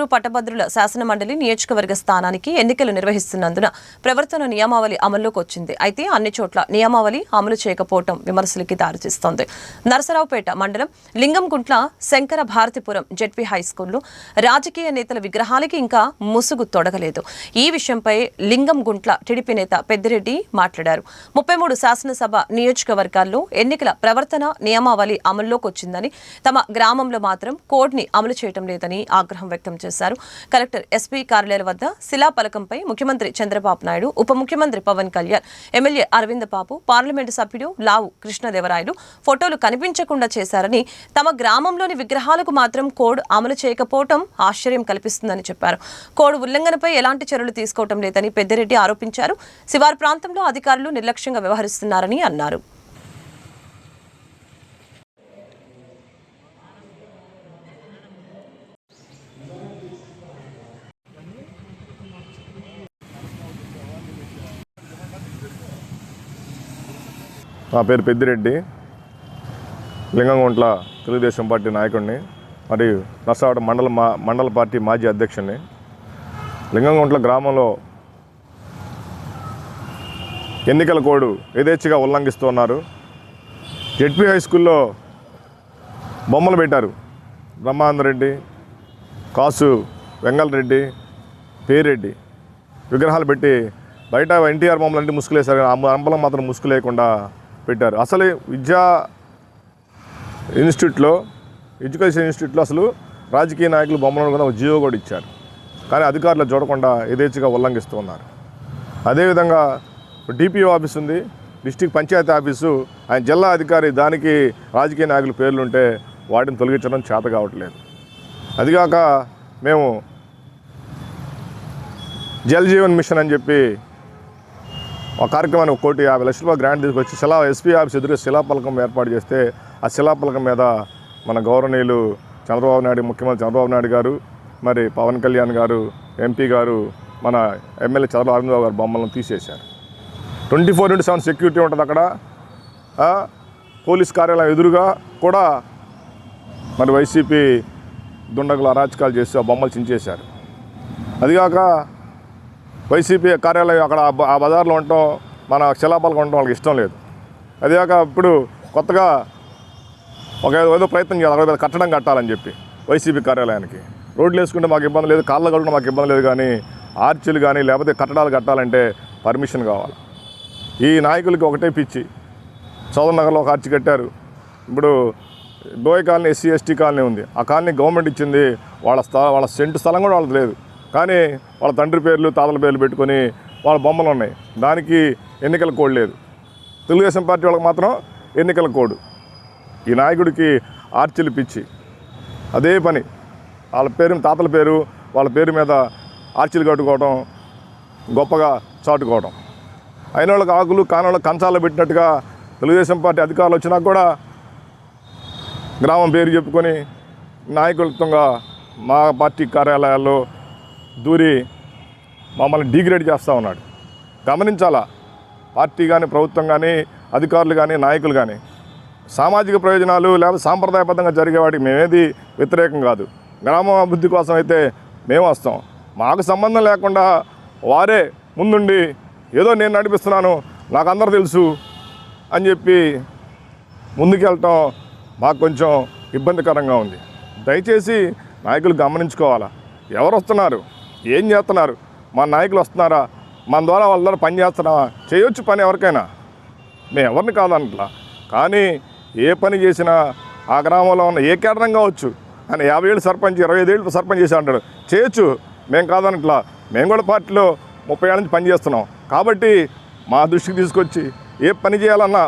చిత్తూరు పట్టభద్రుల శాసనమండలి నియోజకవర్గ స్థానానికి ఎన్నికలు నిర్వహిస్తున్నందున ప్రవర్తన నియమావళి అమల్లోకి వచ్చింది. అయితే అన్ని చోట్ల నియమావళి అమలు చేయకపోవడం విమర్శలకి దారితీస్తోంది. నరసరావుపేట మండలం లింగంగుంట్ల శంకర భారతిపురం జెడ్పీ హైస్కూల్లో రాజకీయ నేతల విగ్రహాలకి ఇంకా ముసుగు తొడగలేదు. ఈ విషయంపై లింగంగుంట్ల టీడీపీ నేత పెద్దిరెడ్డి మాట్లాడారు. 33 శాసనసభ నియోజకవర్గాల్లో ఎన్నికల ప్రవర్తన నియమావళి అమల్లోకి వచ్చిందని, తమ గ్రామంలో మాత్రం కోడ్ని అమలు చేయడం లేదని ఆగ్రహం వ్యక్తం చేశారు. కలెక్టర్, ఎస్పీ కార్యాలయాల వద్ద శిలాఫలకంపై ముఖ్యమంత్రి చంద్రబాబు నాయుడు, ఉప ముఖ్యమంత్రి పవన్ కళ్యాణ్, ఎమ్మెల్యే అరవింద్ బాబు, పార్లమెంటు సభ్యుడు లావు కృష్ణదేవరాయలు ఫోటోలు కనిపించకుండా చేశారని, తమ గ్రామంలోని విగ్రహాలకు మాత్రం కోడ్ అమలు చేయకపోవడం ఆశ్చర్యం కల్పిస్తుందని చెప్పారు. కోడ్ ఉల్లంఘనపై ఎలాంటి చర్యలు తీసుకోవడం లేదని పెద్దిరెడ్డి ఆరోపించారు. శివారు ప్రాంతంలో అధికారులు నిర్లక్ష్యంగా వ్యవహరిస్తున్నారని అన్నారు. నా పేరు పెద్దిరెడ్డి, లింగంగుంట్ల తెలుగుదేశం పార్టీ నాయకుడిని, మరియు నర్సావడ మండల పార్టీ మాజీ అధ్యక్షుడిని. లింగంగుంట్ల గ్రామంలో ఎన్నికల కోడ్ యథేచ్ఛగా ఉల్లంఘిస్తున్నారు. జెడ్పీ హై స్కూల్లో బొమ్మలు పెట్టారు. బ్రహ్మానందరెడ్డి, కాసు వెంగళరెడ్డి, పేరెడ్డి విగ్రహాలు పెట్టి బయట ఎన్టీఆర్ బొమ్మలంటే ముసుగులేశారు. అంబలం మాత్రం ముసుగు లేకుండా పెట్టారు. అసలు ఎడ్యుకేషన్ ఇన్స్టిట్యూట్లో అసలు రాజకీయ నాయకులు బొమ్మలను కూడా జీవో కూడా ఇచ్చారు. కానీ అధికారులు చూడకుండా యథేచ్ఛగా ఉల్లంఘిస్తూ ఉన్నారు. అదేవిధంగా డిపిఓ ఆఫీస్ ఉంది, డిస్ట్రిక్ట్ పంచాయతీ ఆఫీసు, ఆయన జిల్లా అధికారి, దానికి రాజకీయ నాయకుల పేర్లుంటే వాటిని తొలగించడం చేత కావట్లేదు. అదిగాక మేము జల్ జీవన్ మిషన్ అని చెప్పి ఆ కార్యక్రమాన్ని 1,50,00,000 రూపాయలు గ్రాంట్ తీసుకొచ్చి ఎస్పీ ఆఫీస్ ఎదురు శిలాఫలకం ఏర్పాటు చేస్తే, ఆ శిలాఫలకం మీద మన గౌరవనీయులు చంద్రబాబు నాయుడు, ముఖ్యమంత్రి చంద్రబాబు నాయుడు గారు, మరి పవన్ కళ్యాణ్ గారు, ఎంపీ గారు, మన ఎమ్మెల్యే చంద్రబాబు అరవింద్ గారు బొమ్మలను తీసేశారు. 24/7 సెక్యూరిటీ ఉంటుంది అక్కడ. పోలీస్ కార్యాలయం ఎదురుగా కూడా మరి వైసీపీ దుండగులు అరాచకాలు చేసి ఆ బొమ్మలు చించేశారు. అదిగాక వైసీపీ కార్యాలయం అక్కడ ఆ బజార్లో ఉండటం, మన శిలాఫలకం ఉండటం వాళ్ళకి ఇష్టం లేదు. అదిగాక ఇప్పుడు కొత్తగా ఏదో ప్రయత్నం చేయాలి, కట్టడం కట్టాలని చెప్పి వైసీపీ కార్యాలయానికి. రోడ్లు వేసుకుంటే మాకు ఇబ్బంది లేదు, కాళ్ళ కడుగుంటే మాకు ఇబ్బంది లేదు, కానీ ఆర్చీలు కానీ లేకపోతే కట్టడాలు కట్టాలంటే పర్మిషన్ కావాలి. ఈ నాయకులకి ఒకటే పిచ్చి. సౌదర్ నగర్లో ఒక ఆర్చి కట్టారు. ఇప్పుడు డోయ్ కాలనీ ఎస్సీ ఎస్టీ కాలనీ ఉంది. ఆ కాలనీ గవర్నమెంట్ ఇచ్చింది. వాళ్ళ సెంటు స్థలం కూడా వాళ్ళది లేదు, కానీ వాళ్ళ తండ్రి పేర్లు, తాతల పేర్లు పెట్టుకొని వాళ్ళ బొమ్మలు ఉన్నాయి. దానికి ఎన్నికల కోడ్ లేదు. తెలుగుదేశం పార్టీ వాళ్ళకి మాత్రం ఎన్నికల కోడ్. ఈ నాయకుడికి ఆర్చీలు పిచ్చి. అదే పని, వాళ్ళ పేరు, తాతల పేరు, వాళ్ళ పేరు మీద ఆర్చీలు కట్టుకోవడం, గొప్పగా చాటుకోవడం. అయిన వాళ్ళకి ఆకులు, కానోళ్ళకి కంచాలు పెట్టినట్టుగా తెలుగుదేశం పార్టీ అధికారులు వచ్చినా కూడా గ్రామం పేరు చెప్పుకొని నాయకులతో మా పార్టీ కార్యాలయాల్లో దూరి మమ్మల్ని డిగ్రేడ్ చేస్తూ ఉన్నాడు. గమనించాలా, పార్టీ కానీ, ప్రభుత్వం కానీ, అధికారులు కానీ, నాయకులు కానీ. సామాజిక ప్రయోజనాలు లేదా సాంప్రదాయబద్ధంగా జరిగే వాటికి మేమేది వ్యతిరేకం కాదు. గ్రామ అభివృద్ధి కోసం అయితే మేము వస్తాం. మాకు సంబంధం లేకుండా వారే ముందుండి ఏదో నేను నడిపిస్తున్నాను, నాకు అందరూ తెలుసు అని చెప్పి ముందుకెళ్ళటం మాకు కొంచెం ఇబ్బందికరంగా ఉంది. దయచేసి నాయకులు గమనించుకోవాలా, ఎవరు వస్తున్నారు, ఏం చేస్తున్నారు, మా నాయకులు వస్తున్నారా, మన ద్వారా వాళ్ళ ద్వారా పని చేస్తున్నావా, చేయొచ్చు పని ఎవరికైనా, మేము ఎవరిని కాదనట్లా. కానీ ఏ పని చేసినా ఆ గ్రామంలో ఉన్న ఏ కేటరం కావచ్చు, ఆయన 50 ఏళ్ళు సర్పంచ్, 25 ఏళ్ళు సర్పంచ్ చేసి అంటాడు, చేయొచ్చు, మేము కాదనట్లా. మేము కూడా పార్టీలో 30 ఏళ్ళ నుంచి పని చేస్తున్నాం. కాబట్టి మా దృష్టికి తీసుకొచ్చి ఏ పని చేయాలన్నా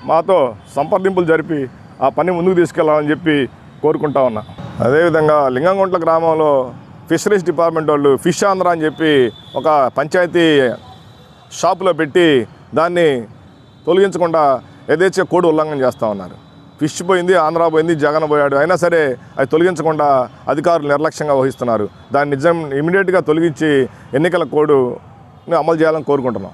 మాతో సంప్రదింపులు జరిపి ఆ పని ముందుకు తీసుకెళ్ళాలని చెప్పి కోరుకుంటా ఉన్నా. అదేవిధంగా లింగంగుంట్ల గ్రామంలో ఫిషరీస్ డిపార్ట్మెంట్ వాళ్ళు ఫిష్ ఆంధ్ర అని చెప్పి ఒక పంచాయతీ షాపులో పెట్టి దాన్ని తొలగించకుండా యథేచ్ఛగా కోడ్ ఉల్లంఘన చేస్తూ ఉన్నారు. ఫిష్ పోయింది, ఆంధ్ర పోయింది, జగన్ పోయాడు, అయినా సరే అది తొలగించకుండా అధికారులు నిర్లక్ష్యంగా వహిస్తున్నారు. దాన్ని ఇమీడియట్గా తొలగించి ఎన్నికల కోడ్ అమలు చేయాలని కోరుకుంటున్నాం.